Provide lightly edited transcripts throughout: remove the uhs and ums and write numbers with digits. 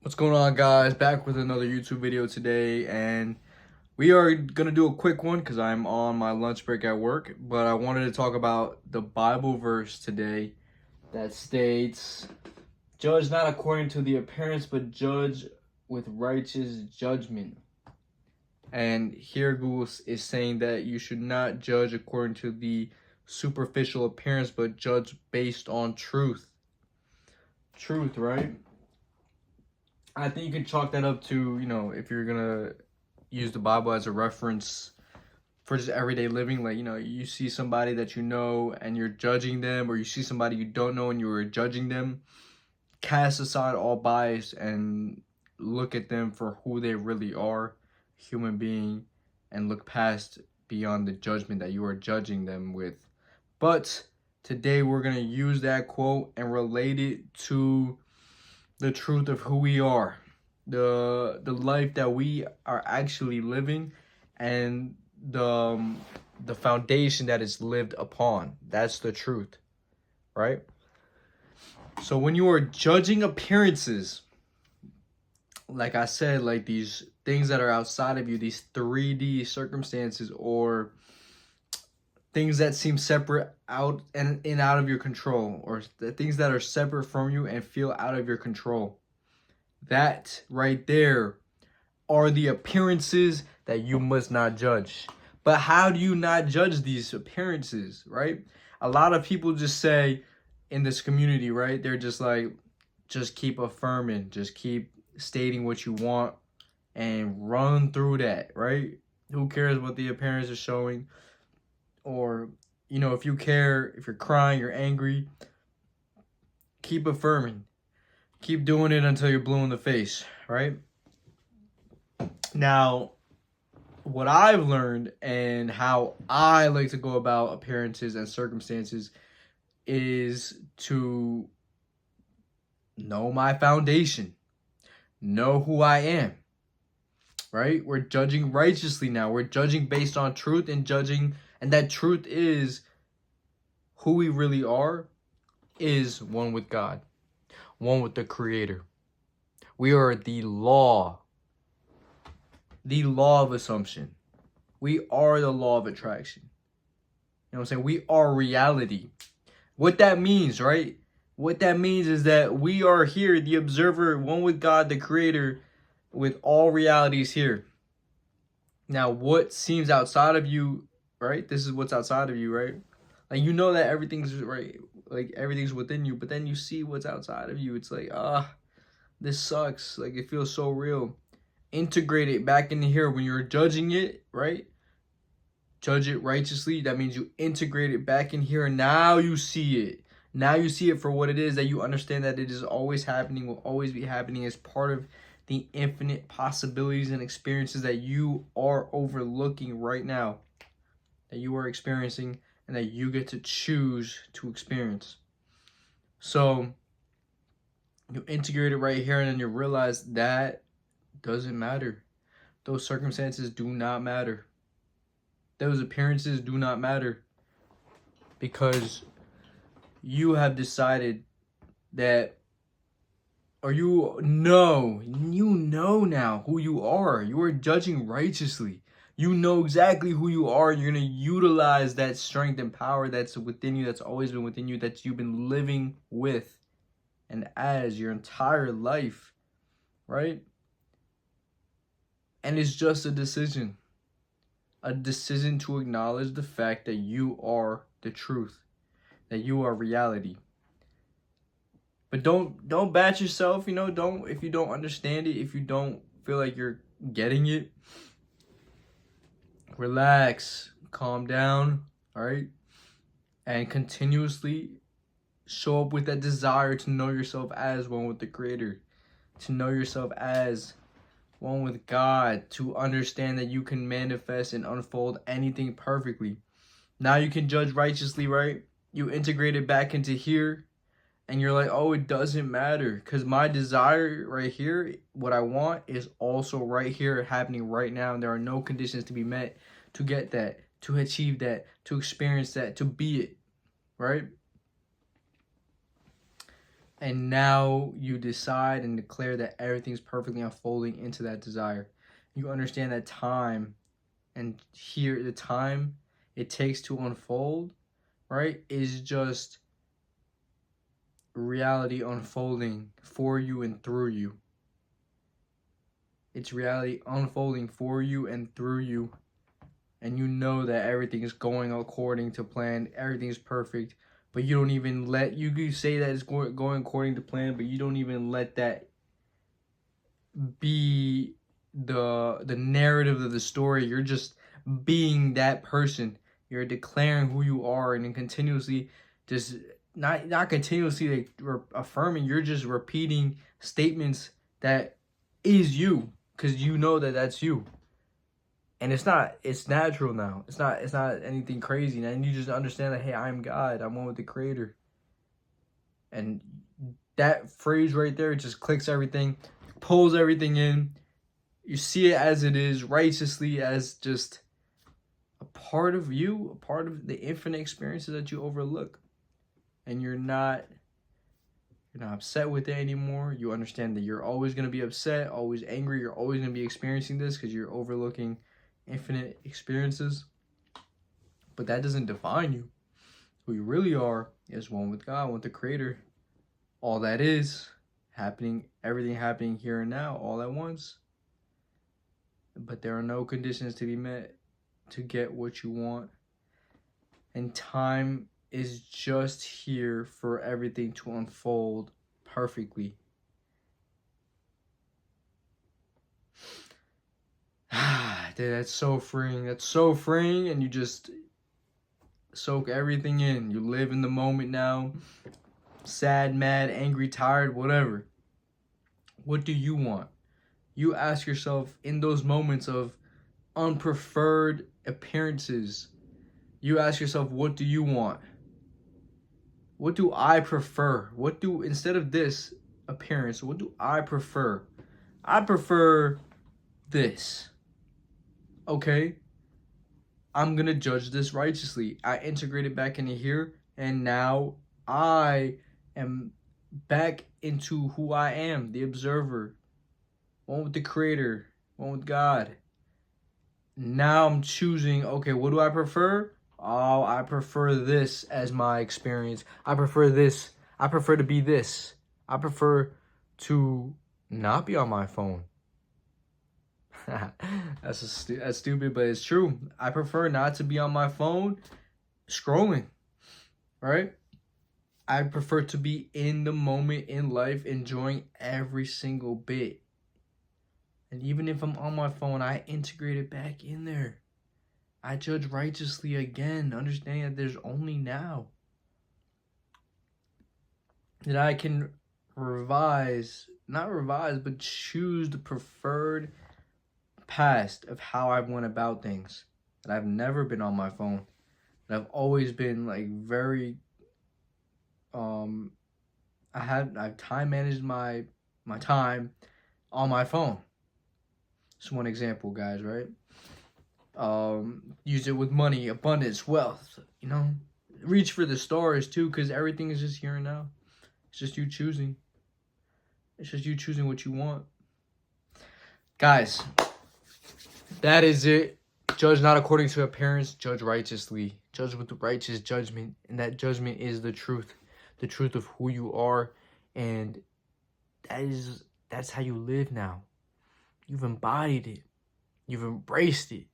What's going on, guys? Back with another YouTube video today, and we are gonna do a quick one because I'm on my lunch break at work. But I wanted to talk about the Bible verse today that states, "Judge not according to the appearance, but judge with righteous judgment." And here Google is saying that you should not judge according to the superficial appearance, but judge based on truth. Truth, right? I think you can chalk that up to, if you're gonna use the Bible as a reference for just everyday living, like, you see somebody that you know and you're judging them, or you see somebody you don't know and you're judging them, cast aside all bias and look at them for who they really are, human being, and look past beyond the judgment that you are judging them with. But today we're gonna use that quote and relate it to the truth of who we are, the life that we are actually living, and the foundation that is lived upon. That's the truth, right? So when you are judging appearances, like I said, like these things that are outside of you, these 3D circumstances, or things that seem separate out and out of your control, or the things that are separate from you and feel out of your control, that right there are the appearances that you must not judge. But how do you not judge these appearances, right? A lot of people just say in this community, right? They're just like, just keep affirming, just keep stating what you want and run through that, right? Who cares what the appearance is showing? Or, if you care, if you're crying, you're angry, keep affirming. Keep doing it until you're blue in the face, right? Now, what I've learned and how I like to go about appearances and circumstances is to know my foundation, know who I am, right? We're judging righteously now. We're judging based on truth and judging, and that truth is who we really are, is one with God, one with the Creator. We are the law of assumption. We are the law of attraction. You know what I'm saying? We are reality. What that means, right? What that means is that we are here, the observer, one with God, the Creator, with all realities here. Now, what seems outside of you, right? This is what's outside of you, right? Like, you know that everything's right, like everything's within you, but then you see what's outside of you. It's like, this sucks. Like, it feels so real. Integrate it back in here when you're judging it, right? Judge it righteously. That means you integrate it back in here, and now you see it. Now you see it for what it is, that you understand that it is always happening, will always be happening, as part of the infinite possibilities and experiences that you are overlooking right now, that you are experiencing, and that you get to choose to experience. So you integrate it right here, and then you realize that doesn't matter. Those circumstances do not matter. Those appearances do not matter, because you have decided that, or you know now who you are. You are judging righteously. You know exactly who you are. You're going to utilize that strength and power that's within you, that's always been within you, that you've been living with and as your entire life, right? And it's just a decision to acknowledge the fact that you are the truth, that you are reality. But don't bat yourself, don't, if you don't understand it, if you don't feel like you're getting it, relax, calm down, all right? And continuously show up with that desire to know yourself as one with the Creator, to know yourself as one with God, to understand that you can manifest and unfold anything perfectly. Now you can judge righteously, right? You integrate it back into here, and you're like, oh, it doesn't matter, because my desire right here, what I want, is also right here, happening right now, and there are no conditions to be met to get that, to achieve that, to experience that, to be it, right? And now you decide and declare that everything's perfectly unfolding into that desire. You understand that time, and here the time it takes to unfold, right, is just reality unfolding for you and through you. It's reality unfolding for you and through you. And you know that everything is going according to plan. Everything's perfect. But you don't even let, you say that it's going according to plan, but you don't even let that be the narrative of the story. You're just being that person. You're declaring who you are, and then continuously just not continuously like affirming. You're just repeating statements that is you, because you know that that's you. And it's natural now. It's not anything crazy. And you just understand that, hey, I'm God. I'm one with the Creator. And that phrase right there just clicks everything, pulls everything in. You see it as it is, righteously, as just a part of you, a part of the infinite experiences that you overlook. And you're not upset with it anymore. You understand that you're always going to be upset, always angry. You're always going to be experiencing this because you're overlooking infinite experiences. But that doesn't define you. Who you really are is one with God, one with the Creator. All that is happening, everything happening here and now, all at once. But there are no conditions to be met to get what you want. And time is just here for everything to unfold perfectly. Dude, that's so freeing. That's so freeing, and you just soak everything in. You live in the moment now. Sad, mad, angry, tired, whatever. What do you want? You ask yourself in those moments of unpreferred appearances, you ask yourself, what do you want? What do I prefer? Instead of this appearance, what do I prefer? I prefer this. Okay? I'm gonna judge this righteously. I integrate it back into here, and now I am back into who I am, the observer, one with the Creator, one with God. Now I'm choosing, okay, what do I prefer? Oh, I prefer this as my experience. I prefer this. I prefer to be this. I prefer to not be on my phone. That's stupid, but it's true. I prefer not to be on my phone scrolling, right? I prefer to be in the moment in life, enjoying every single bit. And even if I'm on my phone, I integrate it back in there. I judge righteously again, understanding that there's only now. That I can not revise, but choose the preferred past of how I've went about things. That I've never been on my phone. That I've always been like very, I've time managed my time on my phone. Just one example, guys, right? Use it with money, abundance, wealth, reach for the stars too, because everything is just here and now. It's just you choosing. It's just you choosing what you want. Guys, that is it. Judge not according to appearance, judge righteously. Judge with righteous judgment, and that judgment is the truth of who you are, and that's how you live now. You've embodied it. You've embraced it.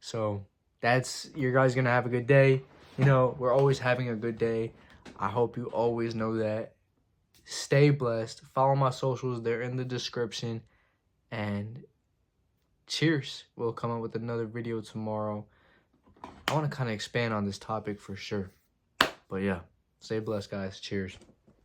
So you guys gonna have a good day. We're always having a good day. I hope you always know that. Stay blessed. Follow my socials. They're in the description. And cheers. We'll come up with another video tomorrow. I want to kind of expand on this topic for sure. But yeah, stay blessed, guys. Cheers.